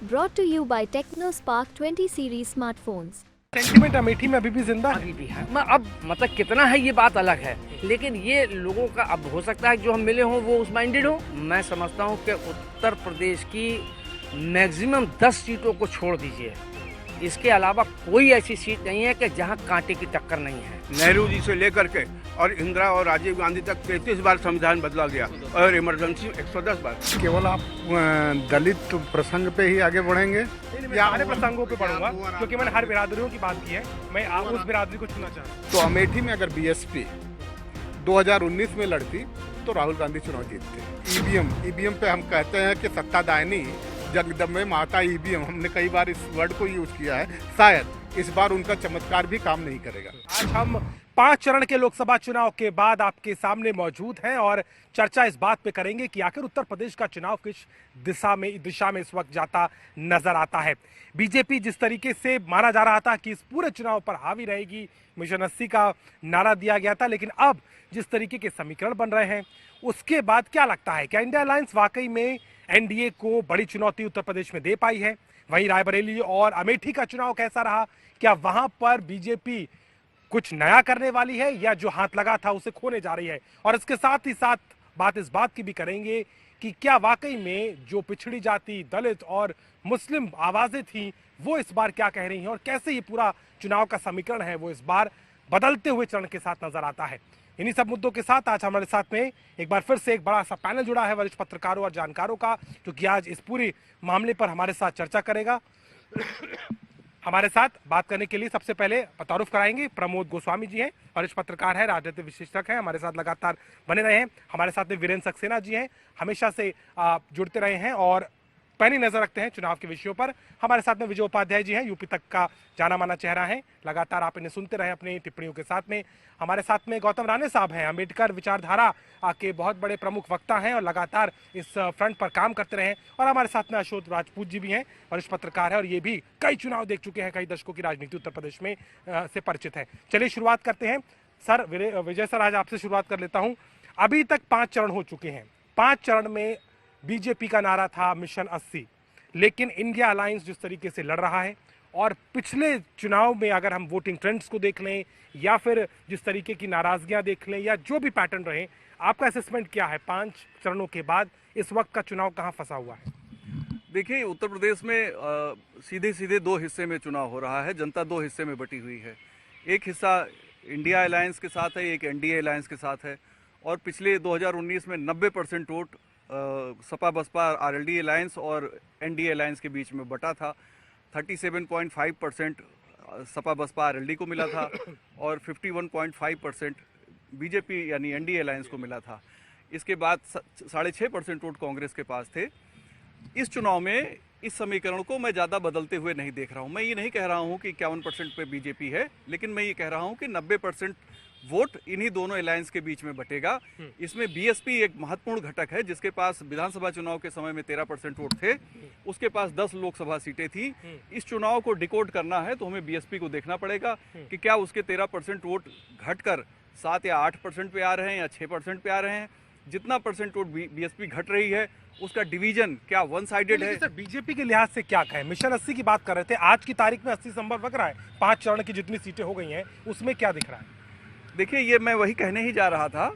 Brought to you by TechnoSpark 20 series smartphones. Sentiment Amethi में अभी भी जिंदा है। अभी भी है। मैं अब मतलब कितना है ये बात अलग है, लेकिन ये लोगों का अब हो सकता है जो हम मिले हों वो उस माइंडेड हो। मैं समझता हूँ कि उत्तर प्रदेश की मैक्सिमम 10 सीटों को छोड़ दीजिए, इसके अलावा कोई ऐसी सीट नहीं है कि जहाँ कांटे की टक्कर नहीं है। नेहरू जी से लेकर के और इंदिरा और राजीव गांधी तक 33 बार संविधान बदला गया और इमरजेंसी 110 बार। केवल आप दलित प्रसंग पे ही आगे बढ़ेंगे या सारे प्रसंगों पे बढ़ूंगा, क्योंकि मैंने हर बिरादरियों की बात की है। मैं उस बिरादरी को चुनना चाहता हूँ। तो अमेठी में अगर बीएसपी 2019 में लड़ती तो राहुल गांधी चुनाव जीतते। ईवीएम पे हम कहते हैं कि सत्तादायनी जगदम्बे माता ईवीएम, हमने कई बार इस वर्ड को यूज किया है। शायद इस बार उनका चमत्कार भी काम नहीं करेगा। आज हम 5 चरण के लोकसभा चुनाव के बाद आपके सामने मौजूद हैं और चर्चा इस बात पे करेंगे कि आखिर उत्तर प्रदेश का चुनाव किस दिशा में इस वक्त जाता नजर आता है। बीजेपी जिस तरीके से माना जा रहा था कि इस पूरे चुनाव पर हावी रहेगी, मिशन 80 का नारा दिया गया था, लेकिन अब जिस तरीके के समीकरण बन रहे हैं उसके बाद क्या लगता है, क्या इंडिया अलायंस वाकई में एनडीए को बड़ी चुनौती उत्तर प्रदेश में दे पाई है? वहीं रायबरेली और अमेठी का चुनाव कैसा रहा? क्या वहां पर बीजेपी कुछ नया करने वाली है या जो हाथ लगा था उसे खोने जा रही है? और इसके साथ ही साथ बात इस बात की भी करेंगे कि क्या वाकई में जो पिछड़ी जाति, दलित और मुस्लिम आवाजें थी वो इस बार क्या कह रही हैं और कैसे ये पूरा चुनाव का समीकरण है वो इस बार बदलते हुए चरण के साथ नजर आता है। इन्हीं सब मुद्दों के साथ आज हमारे साथ में एक बार फिर से एक बड़ा सा पैनल जुड़ा है वरिष्ठ पत्रकारों और जानकारों का, जो कि आज इस पूरी मामले पर हमारे साथ चर्चा करेगा। हमारे साथ बात करने के लिए सबसे पहले तारुफ कराएंगे प्रमोद गोस्वामी जी हैं, वरिष्ठ पत्रकार है, राजनीतिक विश्लेषक हैं, हमारे साथ लगातार बने रहे हैं। हमारे साथ में वीरेंद्र सक्सेना जी हैं, हमेशा से जुड़ते रहे हैं और पैनी नजर रखते हैं चुनाव के विषयों पर। हमारे साथ में विजय उपाध्याय जी हैं, यूपी तक का जाना माना चेहरा है, लगातार आप इन्हें सुनते रहे अपनी टिप्पणियों के साथ में। हमारे साथ में गौतम राणे साहब हैं, अम्बेडकर विचारधारा के बहुत बड़े प्रमुख वक्ता हैं और लगातार इस फ्रंट पर काम करते रहे। और हमारे साथ में अशोक राजपूत जी भी हैं, वरिष्ठ पत्रकार है और ये भी कई चुनाव देख चुके हैं, कई दशकों की राजनीति उत्तर प्रदेश में से परिचित है। चलिए शुरुआत करते हैं। सर विजय सर, आज आपसे शुरुआत कर लेता हूँ। अभी तक 5 चरण हो चुके हैं। 5 चरण में बीजेपी का नारा था मिशन 80, लेकिन इंडिया अलायंस जिस तरीके से लड़ रहा है और पिछले चुनाव में अगर हम वोटिंग ट्रेंड्स को देख लें या फिर जिस तरीके की नाराजगियां देख लें या जो भी पैटर्न रहे, आपका असेसमेंट क्या है 5 चरणों के बाद इस वक्त का चुनाव कहां फंसा हुआ है? देखिए, उत्तर प्रदेश में सीधे सीधे 2 हिस्से में चुनाव हो रहा है। जनता 2 हिस्से में बटी हुई है। एक हिस्सा इंडिया अलायंस के साथ है, एक एनडीए अलायंस के साथ है। और पिछले 2019 में 90% vote SP BSP RLD alliance और एनडीए अलायंस के बीच में बटा था। 37.5% सपा बसपा आरएलडी को मिला था और 51.5% बीजेपी यानी एनडीए अलायंस को मिला था। इसके बाद 6.5% वोट कांग्रेस के पास थे। इस चुनाव में इस समीकरण को मैं ज़्यादा बदलते हुए नहीं देख रहा हूँ। मैं ये नहीं कह रहा हूँ कि 51% पे बीजेपी है, लेकिन मैं ये कह रहा हूँ कि 90% वोट इन्हीं दोनों अलायंस के बीच में बटेगा। इसमें बीएसपी एक महत्वपूर्ण घटक है, जिसके पास विधानसभा चुनाव के समय में 13% वोट थे, उसके पास 10 लोकसभा सीटें थी। इस चुनाव को डिकोड करना है तो हमें बीएसपी को देखना पड़ेगा कि क्या उसके 13% वोट घटकर 7 या 8% पे आ रहे हैं या 6% पे आ रहे हैं। जितना परसेंट वोट बीएसपी घट रही है उसका डिवीजन क्या वन साइडेड है। सर, बीजेपी के लिहाज से क्या कहें? मिशन 80 की बात कर रहे थे, आज की तारीख में 80 संभव लग रहा है। 5 चरण की जितनी सीटें हो गई हैं उसमें क्या दिख रहा है? देखिए, ये मैं वही कहने ही जा रहा था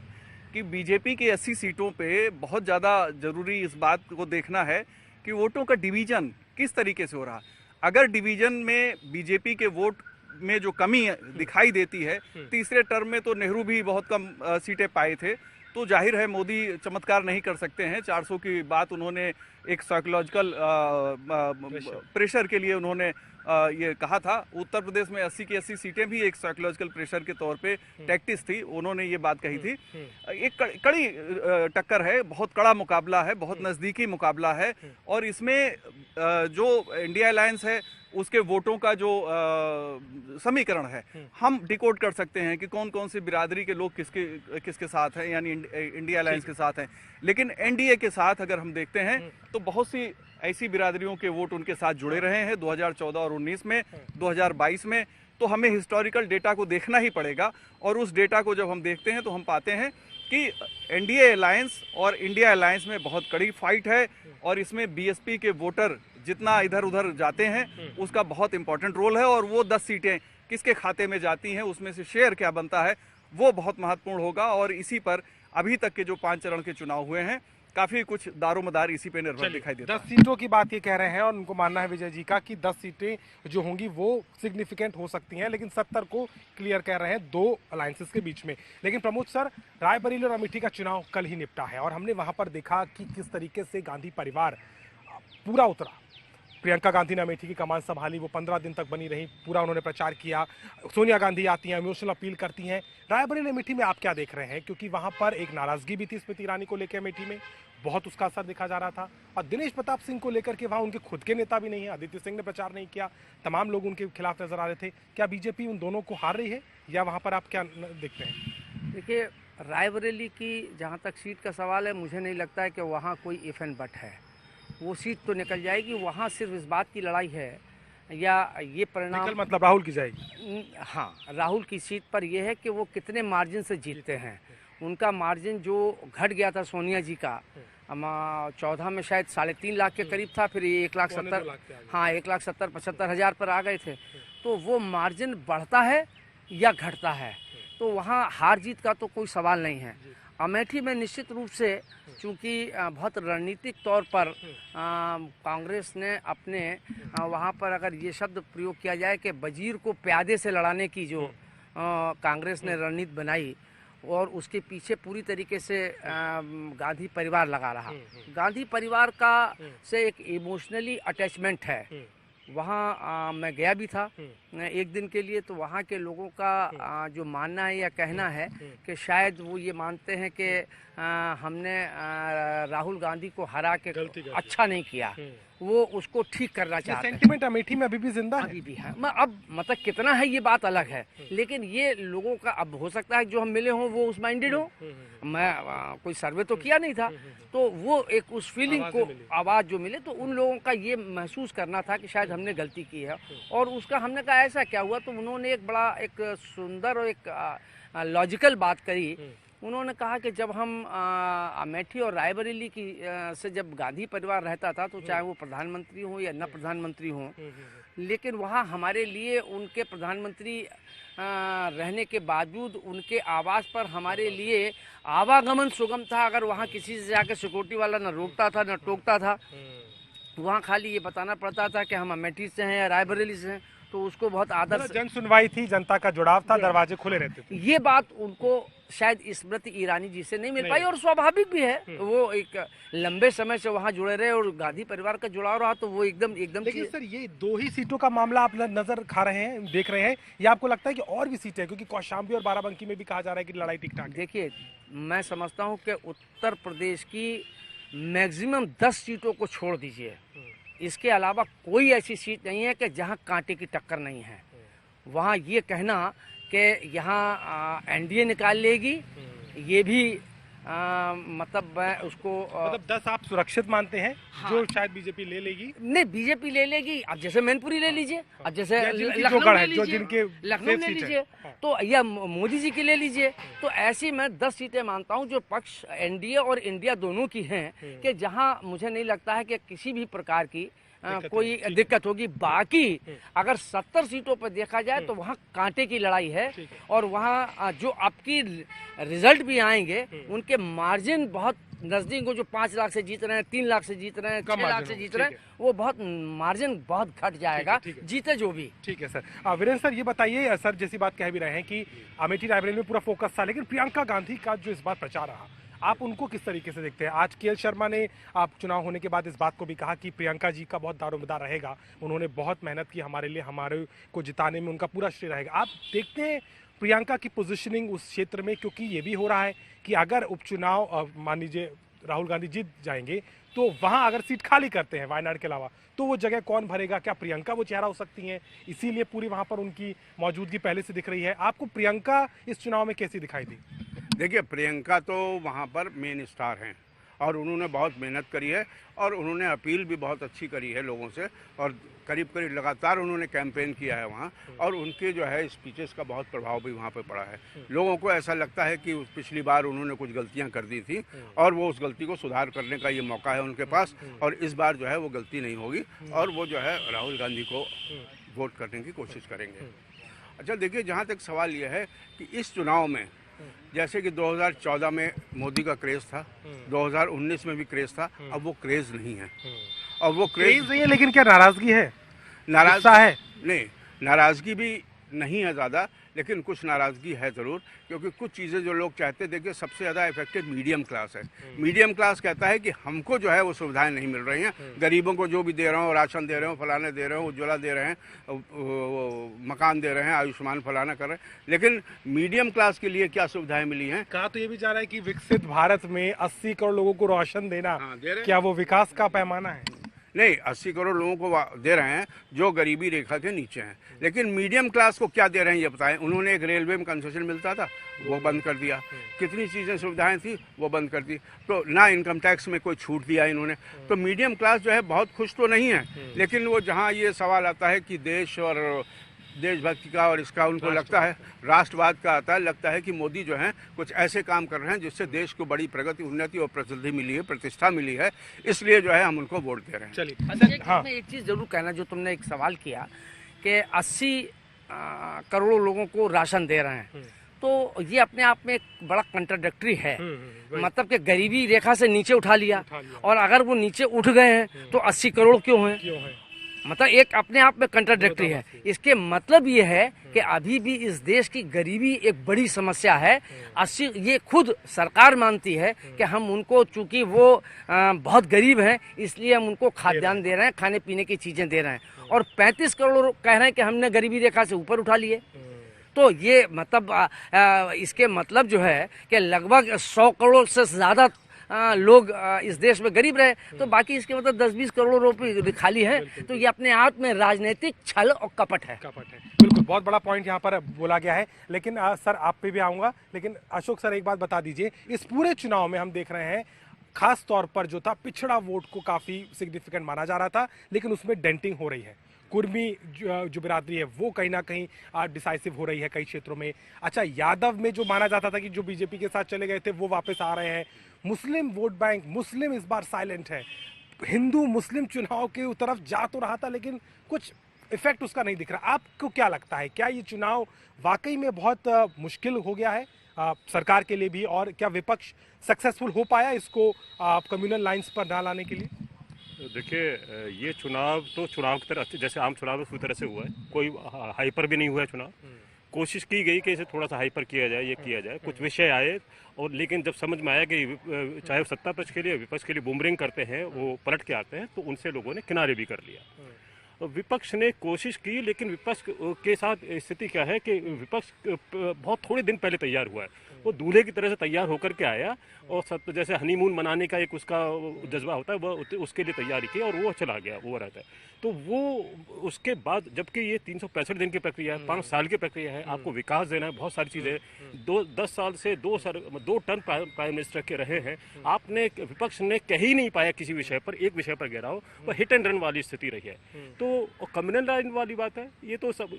कि बीजेपी की 80 सीटों पे बहुत ज़्यादा ज़रूरी इस बात को देखना है कि वोटों का डिवीज़न किस तरीके से हो रहा है। अगर डिवीज़न में बीजेपी के वोट में जो कमी दिखाई देती है, तीसरे टर्म में तो नेहरू भी बहुत कम सीटें पाए थे, तो जाहिर है मोदी चमत्कार नहीं कर सकते हैं। 400 की बात उन्होंने एक साइकोलॉजिकल प्रेशर के लिए उन्होंने ये कहा था। उत्तर प्रदेश में 80 की 80 सीटें भी एक साइकोलॉजिकल प्रेशर के तौर पे टैक्टिस थी, उन्होंने ये बात कही थी। एक कड़ी टक्कर है, बहुत कड़ा मुकाबला है, बहुत नज़दीकी मुकाबला है। और इसमें जो इंडिया अलायंस है उसके वोटों का जो समीकरण है हम डिकोड कर सकते हैं कि कौन कौन सी बिरादरी के लोग किसके साथ हैं, यानी इंडिया अलायंस के साथ हैं। लेकिन एनडीए के साथ अगर हम देखते हैं तो बहुत सी ऐसी बिरादरियों के वोट उनके साथ जुड़े रहे हैं 2014 और 19 में, 2022 में। तो हमें हिस्टोरिकल डेटा को देखना ही पड़ेगा और उस डेटा को जब हम देखते हैं तो हम पाते हैं कि एनडीए अलायंस और इंडिया अलायंस में बहुत कड़ी फाइट है और इसमें बीएसपी के वोटर जितना इधर उधर जाते हैं उसका बहुत इंपॉर्टेंट रोल है और वो 10 सीटें किसके खाते में जाती हैं, उसमें से शेयर क्या बनता है, वो बहुत महत्वपूर्ण होगा। और इसी पर अभी तक के जो 5 चरण के चुनाव हुए हैं काफी कुछ दारोमदार इसी पे निर्भर दिखाई देता है। 10 सीटों की बात ये कह रहे हैं और उनको मानना है विजय जी का कि 10 सीटें जो होंगी वो सिग्निफिकेंट हो सकती हैं, लेकिन 70 को क्लियर कह रहे हैं 2 अलायंसेस के बीच में। लेकिन प्रमोद सर, रायबरेली और अमेठी का चुनाव कल ही निपटा है और हमने वहां पर देखा कि किस तरीके से गांधी परिवार पूरा उतरा। प्रियंका गांधी ने अमेठी की कमान संभाली, वो 15 दिन तक बनी रही, पूरा उन्होंने प्रचार किया। सोनिया गांधी आती हैं, इमोशनल अपील करती हैं। रायबरेली अमेठी में आप क्या देख रहे हैं, क्योंकि वहां पर एक नाराजगी भी थी स्मृति ईरानी को लेकर, अमेठी में बहुत उसका असर देखा जा रहा था, और दिनेश प्रताप सिंह को लेकर के वहां उनके खुद के नेता भी नहीं है, आदित्य सिंह ने प्रचार नहीं किया, तमाम लोग उनके खिलाफ नजर आ रहे थे। क्या बीजेपी उन दोनों को हार रही है या वहां पर आप क्या देखते हैं? देखिए, रायबरेली की जहाँ तक सीट का सवाल है, मुझे नहीं लगता है कि वहाँ कोई इफ एंड बट है। वो सीट तो निकल जाएगी। वहाँ सिर्फ इस बात की लड़ाई है या ये परिणाम मतलब राहुल की जाएगी। हाँ, राहुल की सीट पर यह है कि वो कितने मार्जिन से जीतते हैं। उनका मार्जिन जो घट गया था सोनिया जी का, 14 में शायद 3.5 लाख के करीब था, फिर ये 1,70,000, हाँ 1,70,000-75,000 पर आ गए थे। तो वो मार्जिन बढ़ता है या घटता है, तो वहाँ हार जीत का तो कोई सवाल नहीं है। अमेठी में निश्चित रूप से चूँकि बहुत रणनीतिक तौर पर कांग्रेस ने अपने वहाँ पर अगर ये शब्द प्रयोग किया जाए कि वजीर को प्यादे से लड़ाने की जो कांग्रेस ने रणनीति बनाई, और उसके पीछे पूरी तरीके से गांधी परिवार लगा रहा। गांधी परिवार का से एक इमोशनली अटैचमेंट है। वहाँ मैं गया भी था एक दिन के लिए, तो वहाँ के लोगों का जो मानना है या कहना है कि शायद वो ये मानते हैं कि हमने राहुल गांधी को हरा के अच्छा नहीं किया, वो उसको ठीक करना चाहते हैं। सेंटिमेंट अमेठी में अभी भी जिंदा है? अभी भी है। मैं अब मतलब कितना है ये बात अलग है, लेकिन ये लोगों का अब हो सकता है जो हम मिले हों वो उस माइंडेड हो। मैं कोई सर्वे तो किया नहीं था, तो वो एक उस फीलिंग को आवाज़ जो मिले, तो उन लोगों का ये महसूस करना था कि शायद हमने गलती की है। और उसका हमने कहा ऐसा क्या हुआ, तो उन्होंने एक बड़ा एक सुंदर और एक लॉजिकल बात करी। उन्होंने कहा कि जब हम अमेठी और रायबरेली की से जब गांधी परिवार रहता था, तो चाहे वो प्रधानमंत्री हो या न प्रधानमंत्री हो, लेकिन वहाँ हमारे लिए उनके प्रधानमंत्री रहने के बावजूद उनके आवास पर हमारे लिए आवागमन सुगम था। अगर वहाँ किसी से जाकर सिक्योरिटी वाला न रोकता था न टोकता था, वहाँ खाली ये बताना पड़ता था कि हम अमेठी से हैं या रायबरेली से हैं, तो उसको बहुत आदर से जन सुनवाई थी, जनता का जुड़ाव था, दरवाजे खुले रहते थे। ये बात उनको शायद स्मृति ईरानी जी से नहीं मिल पाई, और स्वाभाविक भी है। वो एक लंबे समय से वहाँ जुड़े रहे और गांधी परिवार का जुड़ाव रहा, तो वो एकदम लेकिन सर, ये 2 ही सीटों का मामला आप नजर खा रहे हैं, देख रहे हैं, या आपको लगता है कि और भी सीटें, क्योंकि कौशाम्बी और बाराबंकी में भी कहा जा रहा है कि लड़ाई ठीक ठाक? देखिए, मैं समझता हूँ कि उत्तर प्रदेश की मैक्सिमम 10 सीटों को छोड़ दीजिए, इसके अलावा कोई ऐसी सीट नहीं है कि जहां कांटे की टक्कर नहीं है। वहां ये कहना कि यहां एनडीए निकाल लेगी, ये भी मतलब मैं उसको मतलब 10 आप सुरक्षित मानते हैं? हाँ। जो शायद बीजेपी ले लेगी? नहीं, बीजेपी ले लेगी। अब जैसे मैनपुरी ले लीजिए, अब जैसे लखनऊ ले लीजिए, लखनऊ ले लीजिए, तो या मोदी जी की ले लीजिए। तो ऐसी मैं 10 सीटें मानता हूं जो पक्ष एनडीए और इंडिया दोनों की हैं, कि जहां मुझे नहीं लगता है कि किसी भी प्रकार की कोई दिक्कत होगी। बाकी अगर 70 सीटों पर देखा जाए तो वहाँ कांटे की लड़ाई है, और वहाँ जो आपकी रिजल्ट भी आएंगे उनके मार्जिन बहुत नजदीक हो। जो 5 लाख से जीत रहे हैं, 3 लाख से जीत रहे हैं, 6 लाख से जीत रहे हैं, वो बहुत मार्जिन बहुत घट जाएगा, जीते जो भी। ठीक है सर। वीरेंद्र सर, ये बताइए, सर जैसी बात कह भी रहे हैं कि अमेठी रायबरेली में पूरा फोकस था, लेकिन प्रियंका गांधी का जो इस बार प्रचार रहा, आप उनको किस तरीके से देखते हैं? आज के शर्मा ने आप चुनाव होने के बाद इस बात को भी कहा कि प्रियंका जी का बहुत दारोमदार रहेगा, उन्होंने बहुत मेहनत की हमारे लिए, हमारे को जिताने में उनका पूरा श्रेय रहेगा। आप देखते हैं प्रियंका की पोजीशनिंग उस क्षेत्र में? क्योंकि ये भी हो रहा है कि अगर उपचुनाव मान लीजिए राहुल गांधी जीत जाएंगे, तो वहाँ अगर सीट खाली करते हैं वायनाड के अलावा, तो वो जगह कौन भरेगा? क्या प्रियंका वो चेहरा हो सकती हैं? इसीलिए पूरी वहाँ पर उनकी मौजूदगी पहले से दिख रही है। आपको प्रियंका इस चुनाव में कैसी दिखाई दी? देखिए, प्रियंका तो वहाँ पर मेन स्टार हैं और उन्होंने बहुत मेहनत करी है और उन्होंने अपील भी बहुत अच्छी करी है लोगों से और करीब करीब लगातार उन्होंने कैंपेन किया है वहाँ और उनके जो है स्पीचेस का बहुत प्रभाव भी वहाँ पे पड़ा है। लोगों को ऐसा लगता है कि पिछली बार उन्होंने कुछ गलतियाँ कर दी थी और वो उस गलती को सुधार करने का ये मौका है उनके पास और इस बार जो है वो गलती नहीं होगी और वो जो है राहुल गांधी को वोट करने की कोशिश करेंगे। अच्छा देखिए, जहाँ तक सवाल ये है कि इस चुनाव में जैसे कि 2014 में मोदी का क्रेज था, 2019 में भी क्रेज था, अब वो क्रेज नहीं है और वो क्रेज नहीं है, लेकिन क्या नाराजगी है? नाराजगी है नहीं, नाराजगी भी नहीं है ज़्यादा, लेकिन कुछ नाराज़गी है ज़रूर, क्योंकि कुछ चीज़ें जो लोग चाहते, देखिए सबसे ज़्यादा इफेक्टेड मीडियम क्लास है। मीडियम क्लास कहता है कि हमको जो है वो सुविधाएं नहीं मिल रही हैं, गरीबों को जो भी दे रहे हो, राशन दे रहे हो, फलाने दे रहे हो, उज्ज्वला दे रहे हैं, मकान दे रहे हैं, आयुष्मान फलाना कर रहे हैं, लेकिन मीडियम क्लास के लिए क्या सुविधाएं मिली हैं? कहा तो ये भी जा रहा है कि विकसित भारत में 80 करोड़ लोगों को राशन देना, दे रहे हैं। क्या वो विकास का पैमाना है? नहीं, 80 करोड़ लोगों को दे रहे हैं जो गरीबी रेखा के नीचे हैं, लेकिन मीडियम क्लास को क्या दे रहे हैं ये बताएं। उन्होंने एक रेलवे में कंसेशन मिलता था वो बंद कर दिया, कितनी चीज़ें सुविधाएं थी वो बंद कर दी, तो ना इनकम टैक्स में कोई छूट दिया इन्होंने। तो मीडियम क्लास जो है बहुत खुश तो नहीं है, लेकिन वो जहाँ ये सवाल आता है कि देश और देशभक्ति का और इसका उनको लगता है, राष्ट्रवाद का आता है, लगता है कि मोदी जो है कुछ ऐसे काम कर रहे हैं जिससे देश को बड़ी प्रगति, उन्नति और प्रसिद्धि मिली है, प्रतिष्ठा मिली है, इसलिए जो है हम उनको वोट दे रहे हैं। चलिए, हाँ, मैं एक चीज़ जरूर कहना, जो तुमने एक सवाल किया कि 80 करोड़ लोगों को राशन दे रहे हैं, तो ये अपने आप में एक बड़ा कंट्राडिक्टरी है। मतलब कि गरीबी रेखा से नीचे उठा लिया और अगर वो नीचे उठ गए हैं तो 80 करोड़ क्यों हैं? मतलब एक अपने आप में कंट्राडिक्टरी है। इसके मतलब ये है कि अभी भी इस देश की गरीबी एक बड़ी समस्या है। 80 ये खुद सरकार मानती है कि हम उनको, चूंकि वो बहुत गरीब हैं, इसलिए हम उनको खाद्यान्न दे रहे हैं, खाने पीने की चीजें दे रहे हैं, और 35 करोड़ कह रहे हैं कि हमने गरीबी रेखा से ऊपर उठा लिए। तो ये मतलब इसके मतलब जो है कि लगभग 100 करोड़ से ज्यादा लोग इस देश में गरीब रहे, तो बाकी इसके मतलब 10-20 करोड़ रुपए खाली है। तो ये अपने आप में राजनीतिक छल और कपट है। बिल्कुल, बहुत बड़ा पॉइंट यहाँ पर बोला गया है। लेकिन सर, आप पे भी आऊंगा, लेकिन अशोक सर एक बात बता दीजिए, इस पूरे चुनाव में हम देख रहे हैं खास तौर पर जो था पिछड़ा वोट को काफी सिग्निफिकेंट माना जा रहा था, लेकिन उसमें डेंटिंग हो रही है। कुर्मी जो बिरादरी है वो कहीं ना कहीं डिसाइसिव हो रही है कई क्षेत्रों में। अच्छा, यादव में जो माना जाता था कि जो बीजेपी के साथ चले गए थे वो वापस आ रहे हैं। मुस्लिम वोट बैंक, मुस्लिम इस बार साइलेंट है। हिंदू मुस्लिम चुनाव के तरफ जा तो रहा था, लेकिन कुछ इफेक्ट उसका नहीं दिख रहा। आपको क्या लगता है, क्या ये चुनाव वाकई में बहुत मुश्किल हो गया है सरकार के लिए भी, और क्या विपक्ष सक्सेसफुल हो पाया इसको कम्युनल लाइंस पर ना लाने के लिए? देखिए, ये चुनाव तो चुनाव की तरह, जैसे आम चुनाव उसी तरह से हुआ है, कोई हाइपर भी नहीं हुआ है चुनाव। कोशिश की गई कि इसे थोड़ा सा हाइपर किया जाए, ये किया जाए, कुछ विषय आए, और लेकिन जब समझ में आया कि चाहे वो सत्ता पक्ष के लिए विपक्ष के लिए बूमरिंग करते हैं, वो पलट के आते हैं, तो उनसे लोगों ने किनारे भी कर लिया। विपक्ष ने कोशिश की, लेकिन विपक्ष के साथ स्थिति क्या है कि विपक्ष बहुत थोड़े दिन पहले तैयार हुआ है, वो दूल्हे की तरह से तैयार होकर के आया, और सब जैसे हनीमून मनाने का एक उसका जज्बा होता है, वह उसके लिए तैयारी की और वो चला गया, वो रहता है। तो वो उसके बाद, जबकि ये 365 दिन की प्रक्रिया है, 5 साल की प्रक्रिया है, आपको विकास देना है, बहुत सारी चीज़ें, 10 साल से 2 टर्म प्राइम मिनिस्टर के रहे हैं, आपने, विपक्ष ने कह ही नहीं पाया किसी विषय पर, एक विषय पर गिरा हो, वह हिट एंड रन वाली स्थिति रही है। तो कम्युनल लाइन वाली बात है, ये तो सब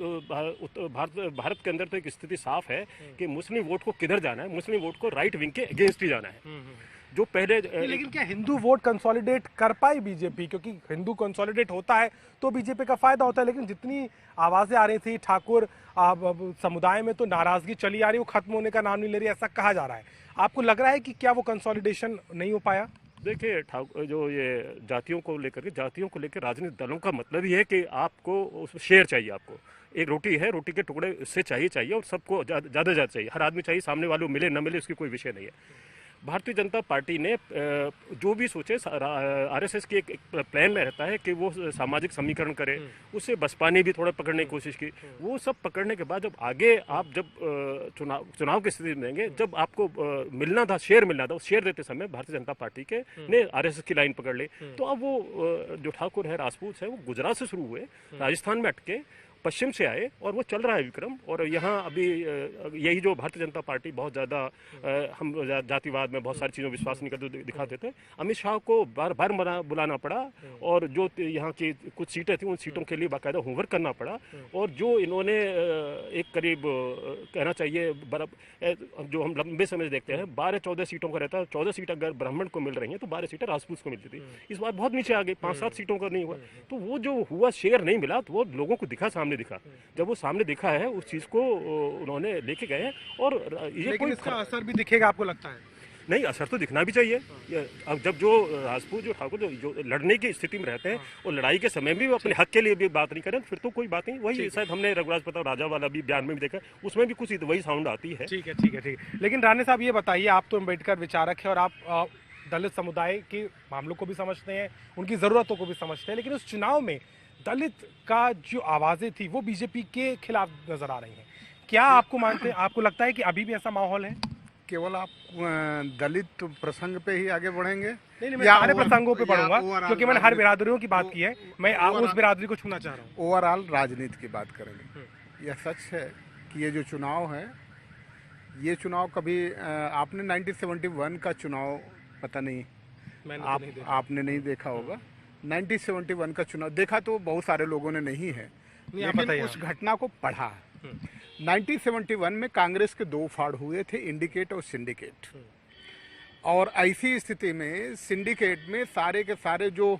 भारत के अंदर तो एक स्थिति साफ है कि मुस्लिम वोट को किधर जाना है, मुस्लिम वोट को राइट विंग के अगेंस्ट ही जाना है। जो पहले, लेकिन क्या हिंदू वोट कंसोलिडेट कर पाई बीजेपी? क्योंकि हिंदू कंसोलिडेट होता है तो बीजेपी का फायदा होता है, लेकिन जितनी आवाजें आ रही थी ठाकुर समुदाय में, तो नाराजगी चली आ रही, वो खत्म होने का नाम नहीं ले रही, ऐसा कहा जा रहा है। आपको लग रहा है कि क्या वो कंसोलिडेशन नहीं हो पाया? देखिए, जो ये जातियों को लेकर राजनीतिक दलों का मतलब ही है कि आपको शेयर चाहिए, आपको एक रोटी है, रोटी के टुकड़े उससे चाहिए, और सबको ज़्यादा चाहिए, हर आदमी चाहिए, सामने वालों मिले न मिले उसकी कोई विषय नहीं है। भारतीय जनता पार्टी ने जो भी सोचे, आरएसएस की एक प्लान में रहता है कि वो सामाजिक समीकरण करे, उससे बसपा ने भी थोड़ा पकड़ने की कोशिश की। वो सब पकड़ने के बाद जब आगे आप जब चुनाव की स्थिति में देंगे, जब आपको मिलना था, शेयर मिलना था, उस शेयर देते समय भारतीय जनता पार्टी के ने आरएसएस की लाइन पकड़ ली। तो अब वो जो ठाकुर है, राजपूत है, वो गुजरात से शुरू हुए, राजस्थान में अटके, पश्चिम से आए और वो चल रहा है विक्रम। और यहाँ अभी यही जो भारतीय जनता पार्टी बहुत ज़्यादा हम जातिवाद में बहुत सारी चीज़ों में विश्वास नहीं करते दिखाते थे, अमित शाह को बार बार बुलाना पड़ा और जो यहाँ की कुछ सीटें थी उन सीटों के लिए बाकायदा होमवर्क करना पड़ा। और जो इन्होंने एक करीब कहना चाहिए जो हम लंबे समय से देखते हैं 12-14 सीटों का रहता है, 14 सीट अगर ब्राह्मण को मिल रही हैं तो 12 सीटें राजपूत को मिलती थी। इस बार बहुत नीचे आ गई, 5-7 सीटों का नहीं हुआ। तो वो जो हुआ शेयर नहीं मिला तो वो लोगों को दिखा, सामने दिखा। जब वो सामने दिखा है उस चीज़ को उन्होंने लेके गए और ये कोई इसका असर भी दिखेगा आपको लगता है? नहीं, असर तो दिखना भी चाहिए। अब जब जो राजपूत जो ठाकुर जो लड़ने की स्थिति में रहते हैं और लड़ाई के समय भी वो अपने हक के लिए भी बात नहीं करें फिर तो कोई बात नहीं। वही शायद हमने रघुराज प्रताप राजा वाला भी बयान में भी देखा, उसमें भी कुछ वही साउंड आती है। ठीक है। लेकिन राणे साहब ये बताइए, आप तो अम्बेडकर विचारक है और आप दलित समुदाय के मामलों को भी समझते हैं, उनकी ज़रूरतों को भी समझते हैं, लेकिन उस चुनाव में दलित का जो आवाज़ें थी वो बीजेपी के खिलाफ नजर आ रही हैं। क्या आपको मानते हैं, आपको लगता है कि अभी भी ऐसा माहौल है? केवल आप दलित प्रसंग पे ही आगे बढ़ेंगे? नहीं, मैं सारे प्रसंगों पे बढ़ूंगा क्योंकि मैंने हर बिरादरियों की बात की है, मैं उस बिरादरी को छूना चाह रहा हूँ। ओवरऑल राजनीति की बात करेंगे। यह सच है कि ये जो चुनाव है, ये चुनाव कभी आपने 1971 का चुनाव पता नहीं आपने नहीं देखा होगा। 1971 का चुनाव देखा तो बहुत सारे लोगों ने नहीं है, लेकिन उस घटना को पढ़ा। 1971 में कांग्रेस के 2 फाड़ हुए थे, इंडिकेट और सिंडिकेट। और ऐसी स्थिति में सिंडिकेट में सारे के सारे जो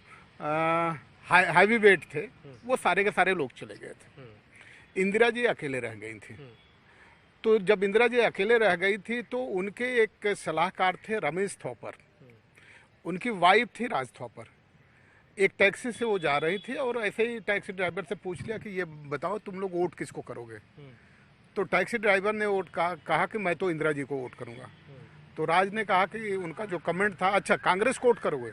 हैवी वेट थे वो सारे के सारे लोग चले गए थे। इंदिरा जी अकेले रह गई थी। तो जब इंदिरा जी अकेले रह गई थी तो उनके एक सलाहकार थे रमेश थॉपर, उनकी वाइफ थी राज थॉपर। एक टैक्सी से वो जा रही थी और ऐसे ही टैक्सी ड्राइवर से पूछ लिया कि ये बताओ तुम लोग वोट किसको करोगे। तो टैक्सी ड्राइवर ने वोट कहा कि मैं तो इंदिरा जी को वोट करूंगा। तो राज ने कहा कि उनका जो कमेंट था, अच्छा कांग्रेस को वोट करोगे?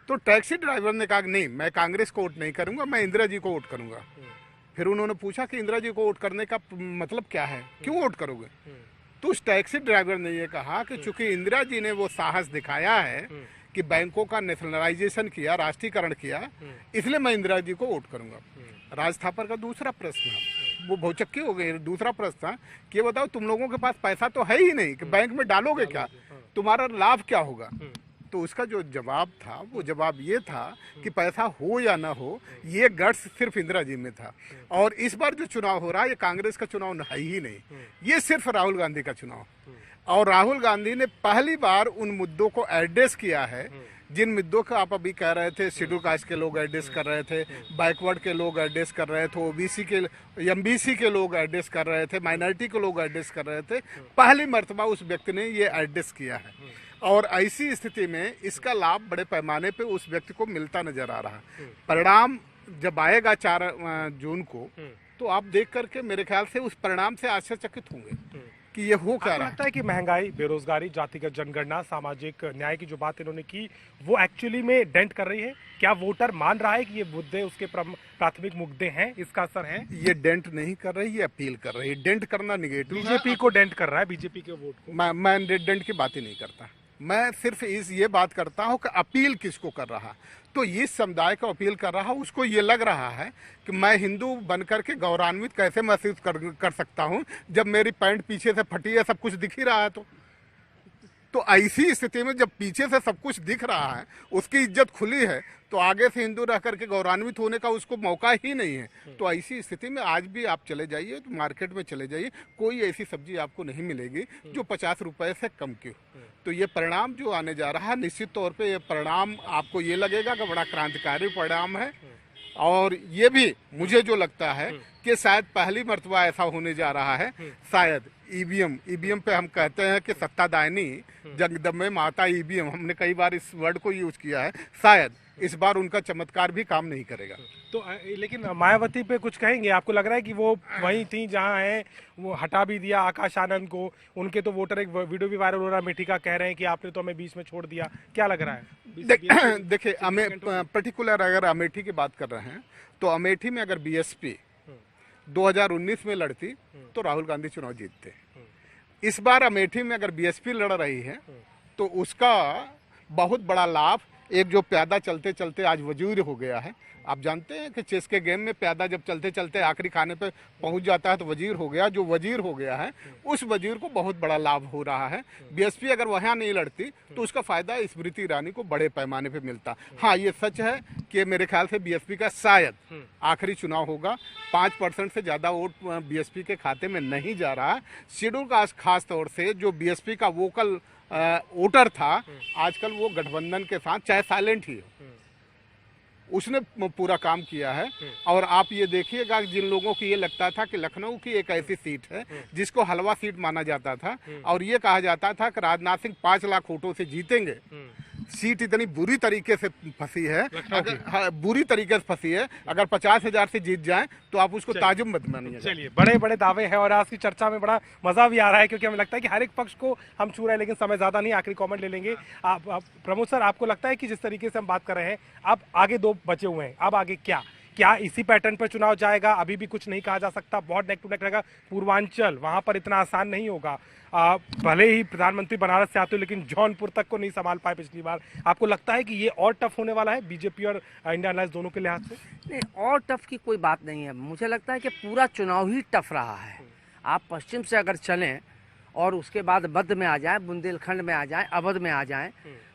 तो टैक्सी ड्राइवर ने कहा कि नहीं, मैं कांग्रेस को वोट नहीं करूंगा, मैं इंदिरा जी को वोट करूंगा। फिर उन्होंने पूछा कि इंदिरा जी को वोट करने का मतलब क्या है, क्यों वोट करोगे? तो उस टैक्सी ड्राइवर ने ये कहा कि चूंकि इंदिरा जी ने वो साहस दिखाया है कि बैंकों का नेशनलाइजेशन किया, राष्ट्रीयकरण किया, इसलिए मैं इंदिरा जी को वोट करूंगा। राज थापर का दूसरा प्रश्न था, वो भौचक्की हो गई। दूसरा प्रश्न था कि बताओ तुम लोगों के पास पैसा तो है ही नहीं कि बैंक में डालोगे क्या, तुम्हारा लाभ क्या होगा? तो उसका जो जवाब था वो जवाब ये था कि पैसा हो या ना हो, ये गट्स सिर्फ इंदिरा जी में था। और इस बार जो चुनाव हो रहा है ये कांग्रेस का चुनाव है ही नहीं, ये सिर्फ राहुल गांधी का चुनाव। और राहुल गांधी ने पहली बार उन मुद्दों को एड्रेस किया है जिन मुद्दों का आप अभी कह रहे थे, शेड्यूल कास्ट के लोग एड्रेस कर रहे थे, बैकवर्ड के लोग एड्रेस कर रहे थे, ओबीसी के एमबीसी के लोग एड्रेस कर रहे थे, माइनॉरिटी के लोग एड्रेस कर रहे थे। पहली मर्तबा उस व्यक्ति ने ये एड्रेस किया है और ऐसी स्थिति में इसका लाभ बड़े पैमाने पे उस व्यक्ति को मिलता नजर आ रहा है। परिणाम जब आएगा 4 जून को तो आप देख करके मेरे ख्याल से उस परिणाम से आश्चर्यचकित होंगे कि ये हो क्या रहा लगता है कि महंगाई, बेरोजगारी, जातिगत जनगणना, सामाजिक न्याय की जो बात इन्होंने की वो एक्चुअली में डेंट कर रही है? क्या वोटर मान रहा है कि ये मुद्दे उसके प्राथमिक मुद्दे हैं, इसका असर है? ये डेंट नहीं कर रही, ये अपील कर रही है। डेंट करना निगेटिव, बीजेपी को डेंट कर रहा है, बीजेपी के वोट को। मैं डेंट की बात ही नहीं करता, मैं सिर्फ ये बात करता हूँ कि अपील किसको कर रहा। तो इस समुदाय को अपील कर रहा, उसको ये लग रहा है कि मैं हिंदू बनकर के गौरवान्वित कैसे महसूस कर सकता हूँ जब मेरी पैंट पीछे से फटी है, सब कुछ दिख ही रहा है। तो ऐसी स्थिति में जब पीछे से सब कुछ दिख रहा है, उसकी इज्जत खुली है, तो आगे से हिंदू रह करके गौरवान्वित होने का उसको मौका ही नहीं है। तो ऐसी स्थिति में आज भी आप चले जाइए तो मार्केट में चले जाइए, कोई ऐसी सब्जी आपको नहीं मिलेगी जो 50 रुपए से कम की हो। तो ये परिणाम जो आने जा रहा है, निश्चित तौर पे ये परिणाम आपको ये लगेगा कि बड़ा क्रांतिकारी परिणाम है। और ये भी मुझे जो लगता है कि शायद पहली मर्तबा ऐसा होने जा रहा है, शायद ईवीएम पे हम कहते हैं कि सत्तादायनी जगदम्बे माता ईवीएम, हमने कई बार इस वर्ड को यूज किया है, शायद इस बार उनका चमत्कार भी काम नहीं करेगा। तो लेकिन मायावती पे कुछ कहेंगे? आपको लग रहा है कि वो वहीं थी जहां है, वो हटा भी दिया आकाश आनंद को, उनके तो वोटर, एक वीडियो भी वायरल हो रहा है, अमेठी का, कह रहे हैं कि आपने तो हमें बीच में छोड़ दिया। क्या लग रहा है? देखिए, पर्टिकुलर अगर अमेठी की बात कर रहे हैं तो अमेठी में अगर बीएसपी 2019 में लड़ती तो राहुल गांधी चुनाव जीतते। इस बार अमेठी में अगर बीएसपी लड़ रही है तो उसका बहुत बड़ा लाभ एक जो प्यादा चलते चलते आज वजीर हो गया है। आप जानते हैं कि चेस के गेम में प्यादा जब चलते चलते आखिरी खाने पे पहुंच जाता है तो वजीर हो गया। जो वजीर हो गया है उस वजीर को बहुत बड़ा लाभ हो रहा है। बीएसपी अगर वहाँ नहीं लड़ती तो उसका फायदा स्मृति ईरानी को बड़े पैमाने पे मिलता। हाँ, ये सच है कि मेरे ख्याल से बीएसपी का शायद आखिरी चुनाव होगा। 5% से ज़्यादा वोट बीएसपी के खाते में नहीं जा रहा है। शेड्यूल कास्ट खास तौर से जो बीएसपी का वोकल वोटर था, आजकल वो गठबंधन के साथ चाहे साइलेंट ही हो, उसने पूरा काम किया है। और आप ये देखिएगा जिन लोगों को ये लगता था कि लखनऊ की एक ऐसी सीट है जिसको हलवा सीट माना जाता था और ये कहा जाता था कि राजनाथ सिंह 5 लाख वोटों से जीतेंगे, सीट इतनी बुरी तरीके से फंसी है, अगर हाँ, बुरी तरीके से फंसी है। अगर 50,000 से जीत जाए तो आप उसको ताजुब मत मानिए। चलिए, बड़े बड़े दावे हैं और आज की चर्चा में बड़ा मजा भी आ रहा है, क्योंकि हमें लगता है कि हर एक पक्ष को हम छू रहे हैं, लेकिन समय ज्यादा नहीं, आखिरी कमेंट ले लेंगे। आप प्रमोद सर, आपको लगता है कि जिस तरीके से हम बात कर रहे हैं, अब आगे 2 बचे हुए हैं, अब आगे क्या इसी पैटर्न पर चुनाव जाएगा? अभी भी कुछ नहीं कहा जा सकता, बहुत नेक टू नेक रहेगा। पूर्वांचल, वहां पर इतना आसान नहीं होगा। भले ही प्रधानमंत्री बनारस से आते हो, लेकिन जौनपुर तक को नहीं संभाल पाए पिछली बार। आपको लगता है कि ये और टफ होने वाला है बीजेपी और इंडिया अलायंस दोनों के लिहाज से? नहीं, और टफ की कोई बात नहीं है। मुझे लगता है कि पूरा चुनाव ही टफ रहा है। आप पश्चिम से अगर चलें और उसके बाद मध्य में आ जाएं, बुंदेलखंड में आ जाएं, अवध में आ जाएं,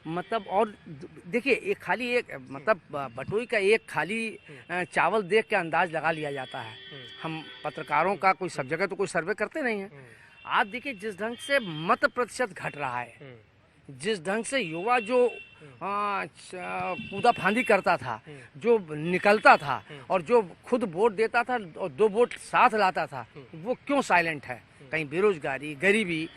मतलब और देखिए, एक खाली एक मतलब बटोई का एक खाली चावल देख के अंदाज लगा लिया जाता है। हम पत्रकारों का कोई सब जगह तो कोई सर्वे करते नहीं है। आप देखिए जिस ढंग से मत प्रतिशत घट रहा है, जिस ढंग से युवा जो कूदा फांदी करता था, जो निकलता था और जो खुद वोट देता था और 2 वोट साथ लाता था, वो क्यों साइलेंट है? कहीं बेरोजगारी, गरीबी,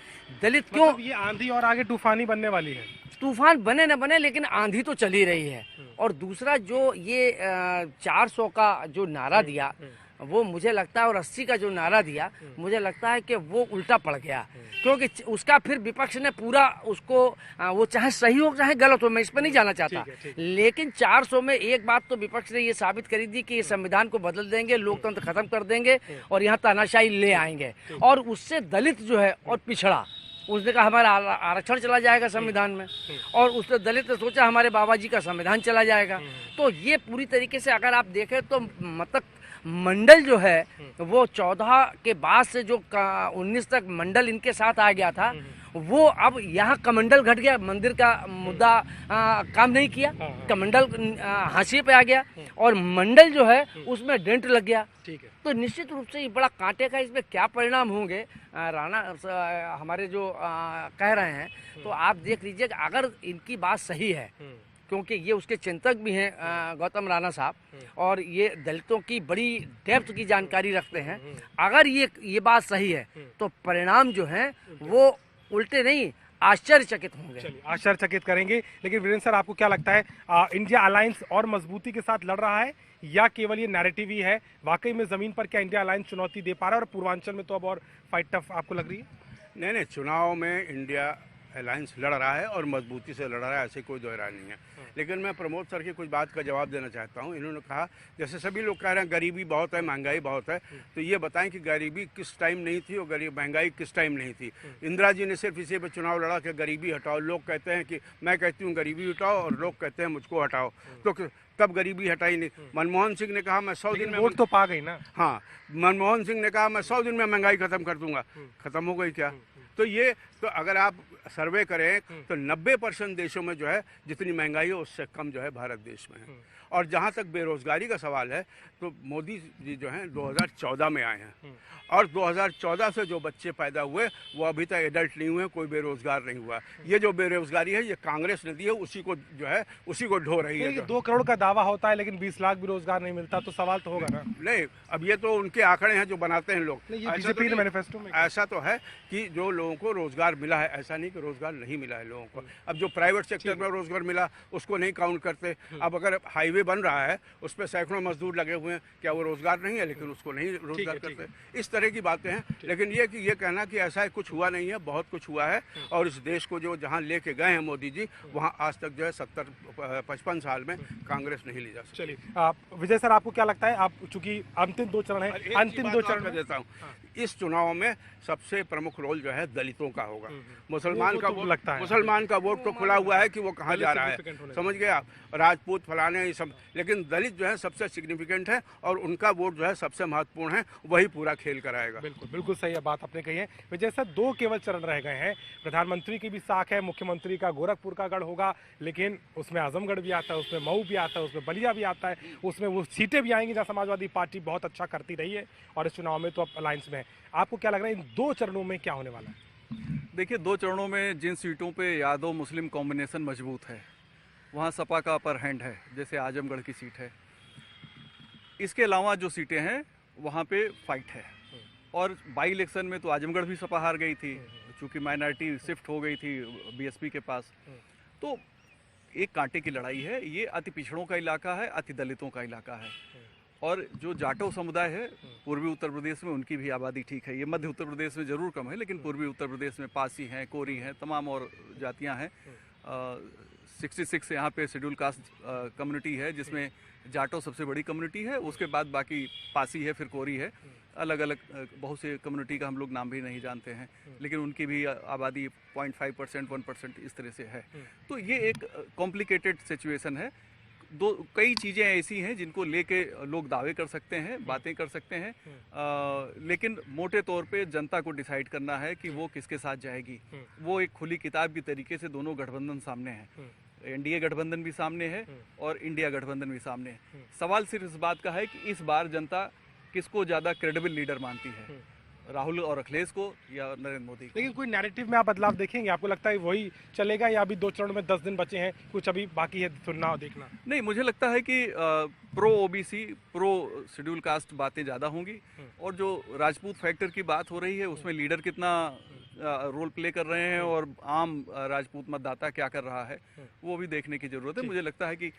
दलित क्यों? मतलब ये आंधी और आगे तूफानी बनने वाली है। तूफान बने न बने, लेकिन आंधी तो चली रही है। और दूसरा जो ये 400 का जो नारा दिया, वो मुझे लगता है, और 80 का जो नारा दिया, मुझे लगता है कि वो उल्टा पड़ गया, क्योंकि उसका फिर विपक्ष ने पूरा उसको वो चाहे सही हो चाहे गलत हो, मैं इस पर नहीं जाना चाहता, लेकिन 400 में एक बात तो विपक्ष ने ये साबित करी दी कि ये संविधान को बदल देंगे, लोकतंत्र खत्म कर देंगे और यहाँ तानाशाही ले आएंगे। और उससे दलित जो है और पिछड़ा, उसने कहा हमारा आरक्षण चला जाएगा संविधान में, और उसने दलित ने सोचा हमारे बाबा जी का संविधान चला जाएगा। तो ये पूरी तरीके से अगर आप देखें तो मतलब मंडल जो है वो 14 के बाद से जो 19 तक मंडल इनके साथ आ गया था, वो अब यहाँ कमंडल घट गया। मंदिर का मुद्दा काम नहीं किया, कमंडल हाशिए पे आ गया और मंडल जो है उसमें डेंट लग गया। ठीक है, तो निश्चित रूप से ये बड़ा कांटे का, इसमें क्या परिणाम होंगे राणा हमारे जो कह रहे हैं, तो आप देख लीजिए अगर इनकी बात सही है, क्योंकि ये उसके चिंतक भी हैं गौतम राणा साहब, और ये दलितों की बड़ी डेप्थ की जानकारी रखते हैं। अगर ये बात सही है तो परिणाम जो है वो उल्टे नहीं आश्चर्यचकित होंगे। चलिए, आश्चर्यचकित करेंगे। लेकिन वीरेंद्र सर, आपको क्या लगता है, इंडिया अलायंस और मजबूती के साथ लड़ रहा है या केवल ये नैरेटिव ही है? वाकई में जमीन पर क्या इंडिया अलायंस चुनौती दे पा रहा है और पूर्वांचल में तो अब और फाइट टफ आपको लग रही है? नहीं, चुनाव में इंडिया अलायंस लड़ रहा है और मजबूती से लड़ रहा है, ऐसे कोई दोहराय नहीं है। लेकिन मैं प्रमोद सर की कुछ बात का जवाब देना चाहता हूँ। इन्होंने कहा, जैसे सभी लोग कह रहे हैं गरीबी बहुत है, महंगाई बहुत है, तो ये बताएं कि गरीबी किस टाइम नहीं थी और महंगाई किस टाइम नहीं थी। इंदिरा जी ने सिर्फ इसी पर चुनाव लड़ा कि गरीबी हटाओ। लोग कहते हैं कि मैं कहती हूँ गरीबी हटाओ और लोग कहते हैं मुझको हटाओ, तो तब गरीबी हटाई नहीं। मनमोहन सिंह ने कहा मैं 100 दिन में वोट तो पा गई ना। हाँ, मनमोहन सिंह ने कहा मैं 100 दिन में महंगाई खत्म कर दूंगा। खत्म हो गई क्या? तो अगर आप सर्वे करें तो 90% देशों में जो है जितनी महंगाई है उससे कम जो है भारत देश में है। और जहाँ तक बेरोजगारी का सवाल है तो मोदी जी जो हैं 2014 में आए हैं और 2014 से जो बच्चे पैदा हुए वो अभी तक एडल्ट नहीं हुए, कोई बेरोजगार नहीं हुआ। ये जो बेरोजगारी है ये कांग्रेस ने दी है, उसी को जो है उसी को ढो रही है। 2 करोड़ का दावा होता है लेकिन 20 लाख भी रोजगार नहीं मिलता, तो सवाल तो होगा ना। नहीं, अब ये तो उनके आंकड़े हैं जो बनाते हैं लोग। बीजेपी ने मैनिफेस्टो में ऐसा तो है कि जो लोगों को रोजगार मिला है, ऐसा नहीं कि रोजगार नहीं मिला है लोगों को। अब जो प्राइवेट सेक्टर में रोजगार मिला उसको नहीं काउंट करते। अब अगर हाईवे हाईवे बन रहा है, उस पर सैकड़ों मजदूर लगे हुए हैं, क्या वो रोजगार नहीं है? लेकिन उसको नहीं रोजगार करते। इस तरह की बातें हैं। लेकिन ये कहना कि ऐसा कुछ हुआ नहीं है, बहुत कुछ हुआ है। और इस देश को जो जहाँ लेके गए हैं मोदी जी, वहाँ आज तक जो है 70-55 साल में कांग्रेस नहीं ले जा सकती। चलिए विजय सर, आपको क्या लगता है, आप चूंकि अंतिम 2 चरण है, अंतिम 2 चरण में देता हूँ, इस चुनाव में सबसे प्रमुख रोल जो है दलितों का होगा। मुसलमान का वोट लगता है, मुसलमान का वोट तो खुला हुआ है कि वो कहाँ जा रहा है, समझ गए आप, राजपूत फलाने ये सब, लेकिन दलित जो है सबसे सिग्निफिकेंट है और उनका वोट जो है सबसे महत्वपूर्ण है, वही पूरा खेल कराएगा। बिल्कुल बिल्कुल सही बात आपने कही है विजय सर। 2 केवल चरण रह गए हैं। प्रधानमंत्री की भी साख है, मुख्यमंत्री का गोरखपुर का गढ़ होगा, लेकिन उसमें आजमगढ़ भी आता है, उसमें मऊ भी आता है, उसमें बलिया भी आता है, उसमें वो सीटें भी आएंगी जहाँ समाजवादी पार्टी बहुत अच्छा करती रही है और इस चुनाव में तो अब अलायंस में है। आपको क्या लग रहा है इन 2 चरणों में क्या होने वाला है? देखिए, 2 चरणों में जिन सीटों पे यादव मुस्लिम कॉम्बिनेशन मजबूत है, वहाँ सपा का अपर हैंड है, जैसे आजमगढ़ की सीट है। इसके अलावा जो सीटें हैं वहाँ पे फाइट है। और बाई इलेक्शन में तो आजमगढ़ भी सपा हार गई थी, चूँकि माइनॉरिटी शिफ्ट हो गई थी बीएसपी के पास। तो एक कांटे की लड़ाई है। ये अति पिछड़ों का इलाका है, अति दलितों का इलाका है। और जो जाटो समुदाय है पूर्वी उत्तर प्रदेश में, उनकी भी आबादी ठीक है। ये मध्य उत्तर प्रदेश में ज़रूर कम है, लेकिन पूर्वी उत्तर प्रदेश में पासी हैं, कोरी हैं, तमाम और जातियां हैं। 66 यहाँ पे शेड्यूल कास्ट कम्युनिटी है, जिसमें जाटो सबसे बड़ी कम्युनिटी है, उसके बाद बाकी पासी है, फिर कोरी है। अलग अलग बहुत से कम्युनिटी का हम लोग नाम भी नहीं जानते हैं, लेकिन उनकी भी आबादी 0.5%, 1% इस तरह से है। तो ये एक कॉम्प्लिकेटेड सिचुएशन है। कई चीज़ें ऐसी हैं जिनको लेके लोग दावे कर सकते हैं, बातें कर सकते हैं, लेकिन मोटे तौर पे जनता को डिसाइड करना है कि वो किसके साथ जाएगी। वो एक खुली किताब की तरीके से दोनों गठबंधन सामने हैं। एनडीए गठबंधन भी सामने है और इंडिया गठबंधन भी सामने है। सवाल सिर्फ इस बात का है कि इस बार जनता किसको ज़्यादा क्रेडिबल लीडर मानती है, राहुल और अखिलेश को या नरेंद्र मोदी को। लेकिन कोई नैरेटिव में आप बदलाव देखेंगे? आपको लगता है वही चलेगा या अभी 2 चरणों में 10 दिन बचे हैं, कुछ अभी बाकी है सुनना और देखना? नहीं, मुझे लगता है कि pro OBC, pro schedule caste बातें ज़्यादा होंगी। और जो राजपूत फैक्टर की बात हो रही है, उसमें लीडर कितना रोल प्ले कर रहे हैं और आम राजपूत मतदाता क्या कर रहा है, वो भी देखने की ज़रूरत है। मुझे लगता है कि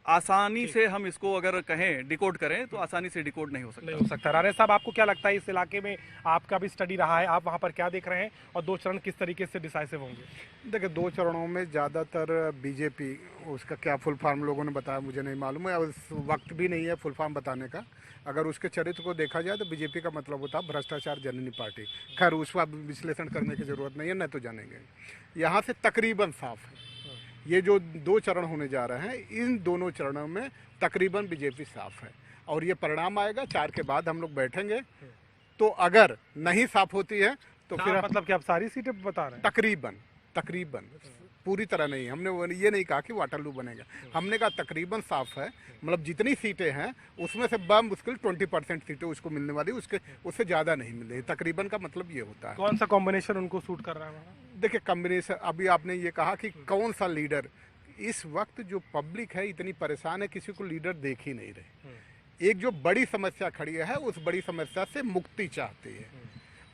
आसानी से हम इसको अगर कहें डिकोड करें तो आसानी से डिकोड नहीं हो सकता। राणे साहब, आपको क्या लगता है, इस इलाके में आपका भी स्टडी रहा है, आप वहाँ पर क्या देख रहे हैं और 2 चरण किस तरीके से डिसाइसिव होंगे? देखिए, 2 चरणों में ज़्यादातर बीजेपी, उसका क्या फुल फॉर्म लोगों ने बताया मुझे नहीं मालूम है, उस वक्त भी नहीं है फुल फॉर्म बताने का। अगर उसके चरित्र को देखा जाए तो बीजेपी का मतलब होता है भ्रष्टाचार जननी पार्टी। खैर, उसका विश्लेषण करने की ज़रूरत नहीं है, न तो जानेंगे। यहाँ से तकरीबन साफ है। ये जो 2 चरण होने जा रहे हैं, इन दोनों चरणों में तकरीबन बीजेपी साफ है। और ये परिणाम आएगा 4 के बाद हम लोग बैठेंगे। तो अगर नहीं साफ होती है तो फिर मतलब कि आप सारी सीटें बता रहे हैं? तकरीबन पूरी तरह नहीं। हमने ये नहीं कहा कि वाटरलू बनेगा, हमने कहा तकरीबन साफ है। मतलब जितनी सीटें हैं उसमें से मुश्किल 20% सीटें उसको मिलने वाली, उससे ज़्यादा नहीं मिल रही। तकरीबन का मतलब ये होता है। कौन सा कॉम्बिनेशन उनको सूट कर रहा है? देखिए, कॉम्बिनेशन, अभी आपने ये कहा कि कौन सा लीडर, इस वक्त जो पब्लिक है इतनी परेशान है, किसी को लीडर देख ही नहीं रहे। एक जो बड़ी समस्या खड़ी है, उस बड़ी समस्या से मुक्ति चाहती है।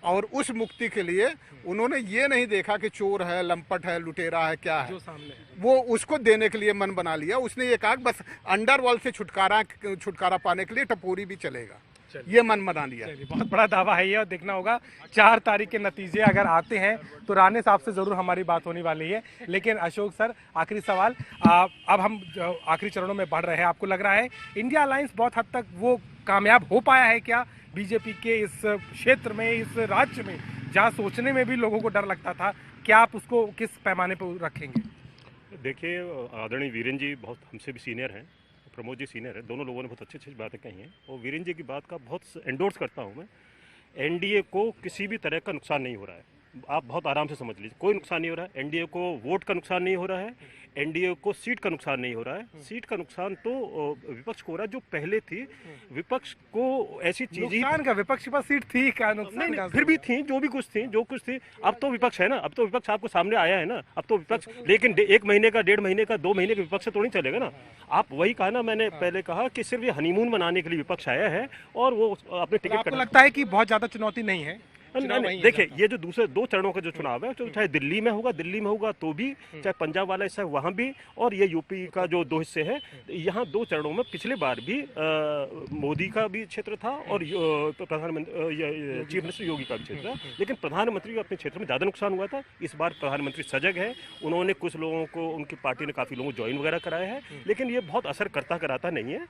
और उस मुक्ति के लिए उन्होंने ये नहीं देखा कि चोर है, लंपट है, लुटेरा है, क्या है, जो सामने है, वो उसको देने के लिए मन बना लिया। उसने ये कहा बस अंडरवर्ल्ड से छुटकारा पाने के लिए टपोरी भी चलेगा, ये मन बना लिया। बहुत बड़ा दावा है ये, और देखना होगा 4 तारीख के नतीजे अगर आते हैं तो राणे साहब से जरूर हमारी बात होने वाली है। लेकिन अशोक सर, आखिरी सवाल, अब हम आखिरी चरणों में बढ़ रहे हैं, आपको लग रहा है इंडिया अलायंस बहुत हद तक वो कामयाब हो पाया है क्या बीजेपी के इस क्षेत्र में, इस राज्य में, जहाँ सोचने में भी लोगों को डर लगता था? क्या आप उसको किस पैमाने पर रखेंगे? देखिए, आदरणीय वीरेंद्र जी बहुत हमसे भी सीनियर हैं, प्रमोद जी सीनियर है, दोनों लोगों ने बहुत अच्छी अच्छी बातें कही हैं और वीरेंद्र जी की बात का बहुत एंडोर्स करता हूं मैं। एनडीए को किसी भी तरह का नुकसान नहीं हो रहा है, आप बहुत आराम से समझ लीजिए, कोई नुकसान नहीं हो रहा है। एनडीए को वोट का नुकसान नहीं हो रहा है, एनडीए को सीट का नुकसान नहीं हो रहा है। सीट का नुकसान तो विपक्ष को हो रहा है, जो पहले थी। विपक्ष को ऐसी चीजें का विपक्ष के पास सीट थी, क्या नुकसान? नहीं, फिर भी थी, जो कुछ थी। अब तो विपक्ष है ना, अब तो विपक्ष आपको सामने आया है ना, अब तो विपक्ष, लेकिन 1 महीने का, 1.5 महीने का, 2 महीने के विपक्ष से तो नहीं चलेगा ना। आप वही कहा ना, मैंने पहले कहा कि सिर्फ ये हनीमून मनाने के लिए विपक्ष आया है और वो अपने टिकट। आपको लगता है कि बहुत ज्यादा चुनौती नहीं है? चुनाव वहीं है देखिए जहाँ। ये जो दूसरे 2 चरणों का जो चुनाव है, तो चाहे दिल्ली में होगा तो भी, चाहे पंजाब वाला हिस्सा है वहाँ भी, और ये यूपी का जो 2 हिस्से हैं, यहाँ 2 चरणों में पिछले बार भी मोदी का भी क्षेत्र था और प्रधानमंत्री चीफ मिनिस्टर योगी का भी क्षेत्र था, लेकिन प्रधानमंत्री को अपने क्षेत्र में ज़्यादा नुकसान हुआ था। इस बार प्रधानमंत्री सजग है, उन्होंने कुछ लोगों को, उनकी पार्टी ने काफ़ी लोगों को ज्वाइन वगैरह कराया है, लेकिन ये बहुत असर कराता नहीं है।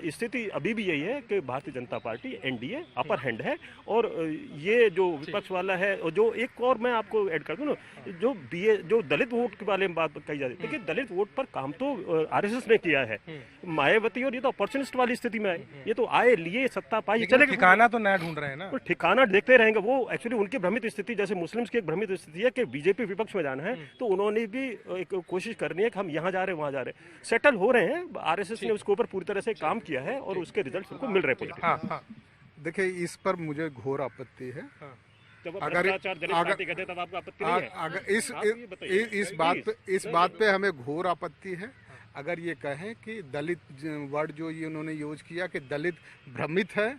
स्थिति अभी भी यही है कि Bharatiya Janata party NDA upper hand है, और ये जो विपक्ष वाला है, और जो एक और मैं आपको ऐड कर दूं ना, जो दलित वोट के बारे में बात कही जाती है, देखिए दलित वोट पर काम तो आरएसएस ने किया है, मायावती, और ये तो अपॉर्चुनिस्ट वाली स्थिति में है, ये तो आए लिए सत्ता पाई चले, ठिकाना तो नया ढूंढ रहे हैं ना, ठिकाना देखते रहेंगे। वो एक्चुअली उनकी भ्रमित स्थिति, जैसे मुस्लिम्स की एक भ्रमित स्थिति है कि बीजेपी विपक्ष में जाना है, तो उन्होंने भी एक कोशिश करनी है कि हम यहाँ जा रहे हैं वहाँ जा रहे हैं, सेटल हो रहे हैं। आरएसएस ने उसके ऊपर पूरी तरह से काम किया है और उसके रिजल्ट उनको मिल रहे हैं पॉजिटिव। हाँ। देखिए, इस पर मुझे घोर आपत्ति है। जब आप अगर भ्रष्टाचार दलित पार्टी कहते हैं तब आपको आपत्ति नहीं है? अगर इस बात पे हमें घोर आपत्ति है। अगर ये कहें कि दलित वर्ड जो ये उन्होंने यूज किया कि दलित भ्रमित है,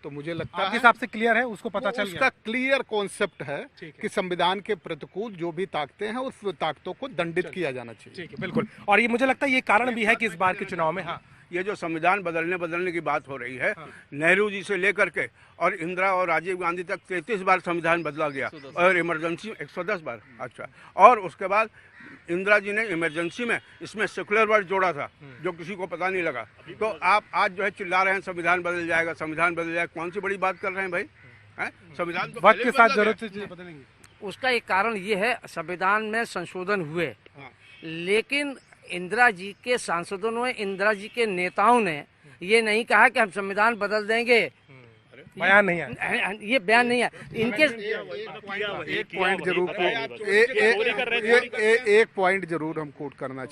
तो मुझे लगता है आपके हिसाब से क्लियर है, उसको पता चल उसका गया। क्लियर कॉन्सेप्ट है ठीक है। कि संविधान के प्रतिकूल जो भी ताकतें हैं उस ताकतों को दंडित किया जाना चाहिए। ठीक है, बिल्कुल। और ये मुझे लगता है ये कारण भी है कि इस बार के चुनाव में, हाँ, ये जो संविधान बदलने की बात हो रही है, नेहरू जी से लेकर के और इंदिरा और राजीव गांधी तक 33 बार संविधान बदला गया, और इमरजेंसी 110 बार। अच्छा, और उसके बाद इंदिरा जी ने इमरजेंसी में इसमें सेकुलर वर्ड जोड़ा था, जो किसी को पता नहीं लगा। तो आप आज जो है चिल्ला रहे हैं संविधान बदल जाएगा, संविधान बदल जाएगा, कौन सी बड़ी बात कर रहे हैं भाई? संविधान तो वक्त पहले के भी साथ बदला जरूरत गया। से चीजें बदलेंगी। उसका एक कारण ये है, संविधान में संशोधन हुए, लेकिन इंदिरा जी के सांसदों ने, इंदिरा जी के नेताओं ने ये नहीं कहा कि हम संविधान बदल देंगे। बयान नहीं है, ये बयान नहीं है इनके। एक पॉइंट जरूर एक पॉइंट जरूर हम कोट करना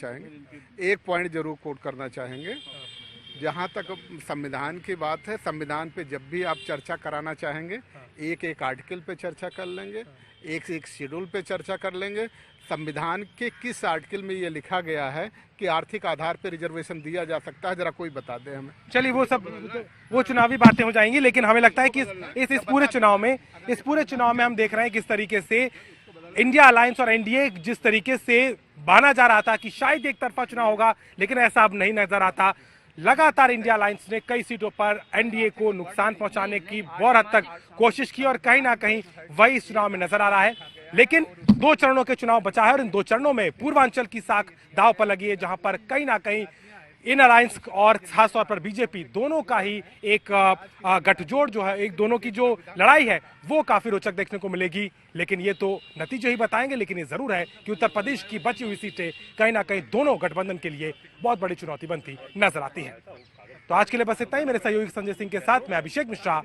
चाहेंगे। जहाँ तक संविधान की बात है, संविधान पे जब भी आप चर्चा कराना चाहेंगे, एक आर्टिकल पे चर्चा कर लेंगे, एक शेड्यूल पे चर्चा कर लेंगे। संविधान के किस आर्टिकल में ये लिखा गया है कि आर्थिक आधार पे रिजर्वेशन दिया जा सकता है, जरा कोई बता दे हमें। चलिए वो चुनावी बातें हो जाएंगी, लेकिन हमें लगता है कि इस पूरे चुनाव में हम देख रहे हैं किस तरीके से इंडिया अलायंस और एनडीए जिस तरीके से माना जा रहा था कि शायद एक तरफा चुनाव होगा, लेकिन ऐसा अब नहीं नजर आता। लगातार इंडिया अलायंस ने कई सीटों पर एनडीए को नुकसान पहुंचाने की बहुत हद तक कोशिश की, और कहीं ना कहीं वही इस चुनाव में नजर आ रहा है। लेकिन 2 चरणों के चुनाव बचा है, और इन 2 चरणों में पूर्वांचल की साख दांव पर लगी है, जहां पर कहीं ना कहीं इन अलायंस और खासतौर पर बीजेपी दोनों का ही एक गठजोड़ जो है, एक दोनों की जो लड़ाई है वो काफी रोचक देखने को मिलेगी। लेकिन ये तो नतीजे ही बताएंगे, लेकिन ये जरूर है कि उत्तर प्रदेश की बची हुई सीटें कहीं ना कहीं दोनों गठबंधन के लिए बहुत बड़ी चुनौती बनती नजर आती है। तो आज के लिए बस इतना ही। मेरे सहयोगी संजय सिंह के साथ मैं अभिषेक मिश्रा।